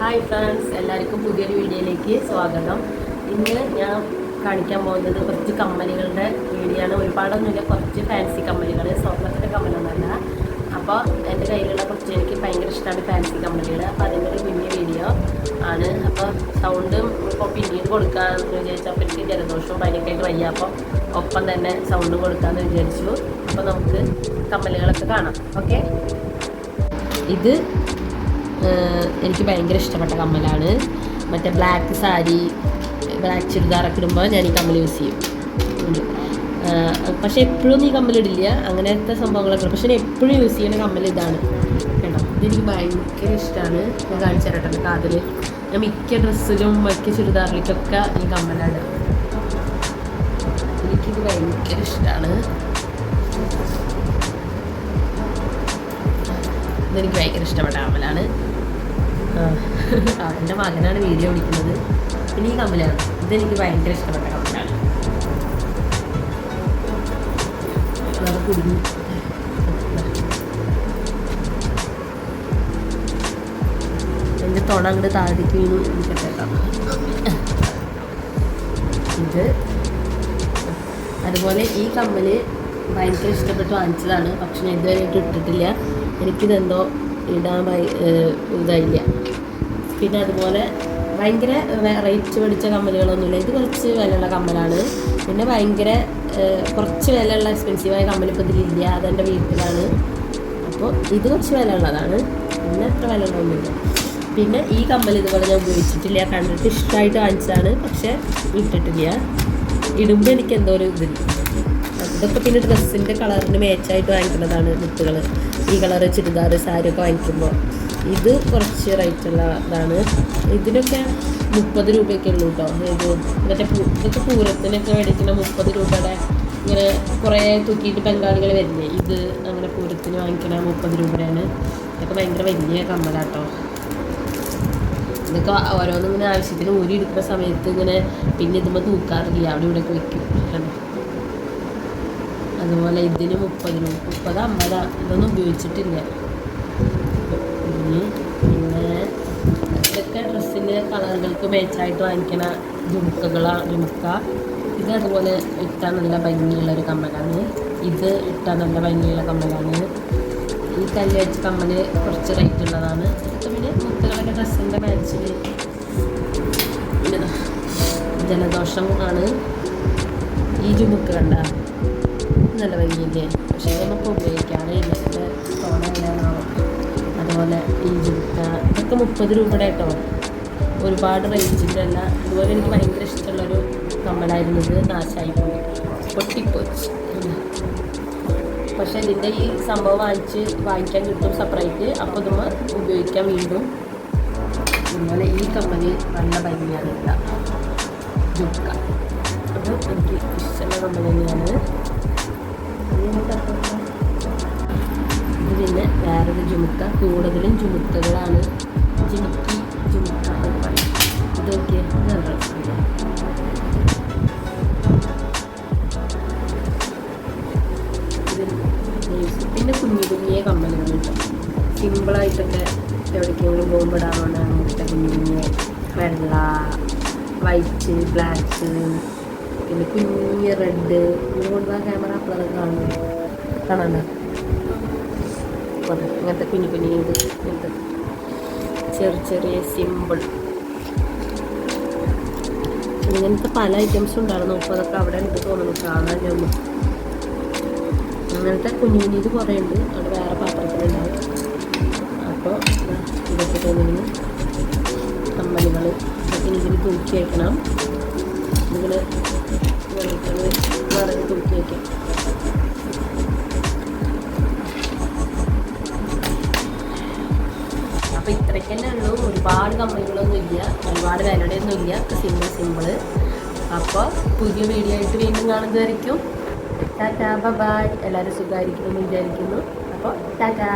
Hi friends, എല്ലാവർക്കും പുതിയൊരു വീഡിയോയിലേക്ക് സ്വാഗതം. ഇന്ന് ഞാൻ കാണിക്കാൻ പോകുന്നത് കുറച്ച് കമ്മലുകളുടെ വീഡിയോ ആണ്. ഒരുപാടൊന്നുമില്ല, കുറച്ച് ഫാൻസി കമ്മലുകൾ, സ്വർണ്ണത്തിൻ്റെ കമ്മലൊന്നുമല്ല. അപ്പോൾ എൻ്റെ കയ്യിലുള്ള കുറച്ച് എനിക്ക് ഭയങ്കര ഇഷ്ടമാണ് ഫാൻസി കമ്മലുകൾ. അപ്പോൾ അതിൻ്റെ ഒരു കുഞ്ഞു വീഡിയോ ആണ്. അപ്പോൾ സൗണ്ടും ഇപ്പോൾ പിന്നീട് കൊടുക്കാമെന്ന് വിചാരിച്ചപ്പോൾ എനിക്ക് ജലദോഷവും പനിയൊക്കെയായിട്ട് വയ്യ. അപ്പോൾ ഒപ്പം തന്നെ സൗണ്ടും കൊടുക്കാമെന്ന് വിചാരിച്ചു. അപ്പോൾ നമുക്ക് കമ്മലുകളൊക്കെ കാണാം. ഓക്കെ, ഇത് എനിക്ക് ഭയങ്കര ഇഷ്ടപ്പെട്ട കമ്മലാണ്. മറ്റേ ബ്ലാക്ക് സാരി, ബ്ലാക്ക് ചുരിദാറൊക്കെ ഇടുമ്പോൾ ഞാൻ ഈ കമ്മൽ യൂസ് ചെയ്യും. പക്ഷേ എപ്പോഴും ഈ കമ്മലിടില്ല, അങ്ങനത്തെ സംഭവങ്ങളൊക്കെ. പക്ഷേ ഞാൻ എപ്പോഴും യൂസ് ചെയ്യുന്ന കമ്മൽ ഇതാണ് കേട്ടോ. ഇതെനിക്ക് ഭയങ്കര ഇഷ്ടമാണ്. ഞാൻ കാണിച്ചു തരട്ടെ. കാതിൽ ഞാൻ മിക്ക ഡ്രസ്സിലും മിക്ക ചുരിദാറിലേക്കൊക്കെ ഈ കമ്മലാണ്. എനിക്കിത് ഭയങ്കര ഇഷ്ടമാണ്. ഇതെനിക്ക് ഭയങ്കര ഇഷ്ടപ്പെട്ട കമ്മലാണ്. എൻ്റെ മകനാണ് വീഡിയോ പിടിക്കുന്നത്. പിന്നെ ഈ കമ്മലാണ്, ഇതെനിക്ക് ഭയങ്കര ഇഷ്ടപ്പെട്ട കമ്മലാണ്. അത് കുടുങ്ങി. എൻ്റെ തുണ അങ്ങോട്ട് താഴേക്ക് വീണു. എനിക്ക് കേട്ടോ ഇത്. അതുപോലെ ഈ കമ്മല് ഭയങ്കര ഇഷ്ടപ്പെട്ട് വാങ്ങിച്ചതാണ്. പക്ഷെ ഞാൻ ഇതുവരെയായിട്ട് ഇട്ടിട്ടില്ല. എനിക്കിതെന്തോ ഇടാൻ ഇതായില്ല. പിന്നെ അതുപോലെ ഭയങ്കര റേറ്റ് മേടിച്ച കമ്മലുകളൊന്നുമില്ല. ഇത് കുറച്ച് വിലയുള്ള കമ്മലാണ്. പിന്നെ ഭയങ്കര കുറച്ച് വിലയുള്ള എക്സ്പെൻസീവായ കമ്മൽ ഇപ്പോൾ ഇതിലില്ല. അതെൻ്റെ വീട്ടിലാണ്. അപ്പോൾ ഇത് കുറച്ച് വില ഉള്ളതാണ്. പിന്നെ അത്ര വില ഉള്ളതൊന്നുമില്ല. പിന്നെ ഈ കമ്മൽ ഇതുപോലെ ഞാൻ ഉപയോഗിച്ചിട്ടില്ല. കണ്ടിട്ട് ഇഷ്ടമായിട്ട് വാങ്ങിച്ചതാണ്, പക്ഷേ ഇട്ടിട്ടില്ല. ഇടുമ്പോൾ എനിക്ക് എന്തോ ഒരു ഇതില്ല. ഇതൊക്കെ പിന്നെ ഡ്രസ്സിൻ്റെ കളറിന് മാച്ചായിട്ട് വാങ്ങിക്കുന്നതാണ് മുത്തുകൾ. ഈ കളറ് ചുരിദാർ, സാരിയൊക്കെ വാങ്ങിക്കുമ്പോൾ ഇത് കുറച്ച് റേറ്റുള്ള ഇതാണ്. ഇതിനൊക്കെ 30 രൂപയൊക്കെ ഉള്ളൂ കേട്ടോ. ഇത് മറ്റേ ഇതൊക്കെ പൂരത്തിനൊക്കെ മേടിക്കുന്ന 30 രൂപയുടെ ഇങ്ങനെ കുറേ തൂക്കിയിട്ട് ബംഗാളികൾ വരുന്നേ. ഇത് അങ്ങനെ പൂരത്തിന് വാങ്ങിക്കണ 30 രൂപയാണ്. ഇതൊക്കെ ഭയങ്കര വലിയ കമ്മലാട്ടോ. ഇതൊക്കെ ഓരോന്നും ഇങ്ങനെ ആവശ്യത്തിന് ഊരി എടുക്കുന്ന സമയത്ത് ഇങ്ങനെ പിന്നെ ഇതുമ്പോൾ തൂക്കാറില്ല, അവിടെ ഇവിടെയൊക്കെ വയ്ക്കും. അതുപോലെ ഇതിന് 30 രൂപ, 30, 50 ഇതൊന്നും ഉപയോഗിച്ചിട്ടില്ല. പിന്നെ ഇതൊക്കെ ഡ്രസ്സിൻ്റെ കളറുകൾക്ക് മാച്ചായിട്ട് വാങ്ങിക്കണ ജുമുക്ക. ഇത് അതുപോലെ ഇട്ടാൽ നല്ല ഭംഗിയുള്ളൊരു കമ്മലാണ്. ഇത് ഇട്ടാൽ നല്ല ഭംഗിയുള്ള കമ്മലാണ്. ഈ കല്ല് വെച്ച കമ്മൽ കുറച്ച് റേറ്റ് ഉള്ളതാണ്. ഇതൊക്കെ പിന്നെ മുത്തുകളൊക്കെ ഡ്രസ്സിൻ്റെ മാച്ചിൽ. ജലദോഷം ആണ്. ഈ ജുമുക്ക കണ്ട നല്ല ഭംഗിയില്ലേ? പക്ഷേ നമുക്ക് ഉപയോഗിക്കാറേ ഇല്ല. ഇതിൻ്റെ തോന്നാനാണോ. അതുപോലെ ഈ ജുമുക്ക ഇതൊക്കെ 30 രൂപയുടെ കേട്ടോ. ഒരുപാട് റേഞ്ചിൻ്റെ അല്ല. അതുപോലെ എനിക്ക് ഭയങ്കര ഇഷ്ടമുള്ളൊരു കമ്മലായിരുന്നു. ഇത് നാശമായിപ്പോയി, പൊട്ടിപ്പോയി. പക്ഷേ ഇതിൻ്റെ ഈ സംഭവം വാങ്ങിക്കാൻ കിട്ടും സെപ്പറേറ്റ്. അപ്പോൾ ഇതുമ്പോൾ ഉപയോഗിക്കാൻ വീണ്ടും. അതുപോലെ ഈ കമ്മൽ നല്ല ഭംഗിയാണ് ഇല്ല ജുമുക്ക. അത് എനിക്ക് ഇഷ്ടമുള്ള കമ്മൽ തന്നെയാണ്. ഇത് പിന്നെ വേറൊരു ജുമുക്ക. കൂടുതലും ജുമുക്കകളാണ്. ജുമുക്ക എന്ന് പറയും. ഇതൊക്കെ പിന്നെ കുഞ്ഞിയ കമ്മലുകൾ കിട്ടും. സിമ്പിളായിട്ടൊക്കെ എവിടേക്കെങ്കിലും പോകുമ്പോൾ ഇടാറുണ്ട്. അങ്ങനത്തെ കുഞ്ഞിയ വെള്ള, വൈറ്റ്, ബ്ലാക്ക്, പിന്നെ കുഞ്ഞ് റെഡ്. ഇതുകൊണ്ട് ആ ക്യാമറ അപ്പോഴതൊക്കെ കാണാൻ അങ്ങനത്തെ കുഞ്ഞു ഇത് ഇങ്ങനത്തെ ചെറിയ സിമ്പിൾ ഇങ്ങനത്തെ പല ഐറ്റംസും ഉണ്ടായിരുന്നു. അപ്പോൾ അതൊക്കെ അവിടെ ഉണ്ട് തോന്നുന്നു, കാണാൻ ഒന്നും. അങ്ങനത്തെ കുഞ്ഞു ഇത് കുറേ ഉണ്ട്. അവിടെ വേറെ പാത്രത്തിലുണ്ടാവും. അപ്പോൾ ഇതൊക്കെ തോന്നുന്നു കമ്മലുകൾ. ഇതൊക്കെ ഇതിൽ തൂക്കി വയ്ക്കണം. ഇതിൽ നിറഞ്ഞ് തൂക്കി വയ്ക്കാം. അപ്പോൾ ഇത്രയ്ക്ക് തന്നെ ഉള്ളൂ. ഒരുപാട് കമ്മലുകളൊന്നും ഇല്ല, ഒരുപാട് വിലയുടെയൊന്നും ഇല്ല. സിമ്പിൾ. അപ്പോൾ പുതിയ വീഡിയോ ആയിട്ട് വീണ്ടും കാണുന്നതായിരിക്കും. ടാറ്റാ, ബൈ. എല്ലാവരും സുഖമായിരിക്കുമെന്ന് വിചാരിക്കുന്നു. അപ്പോൾ ടാറ്റാ.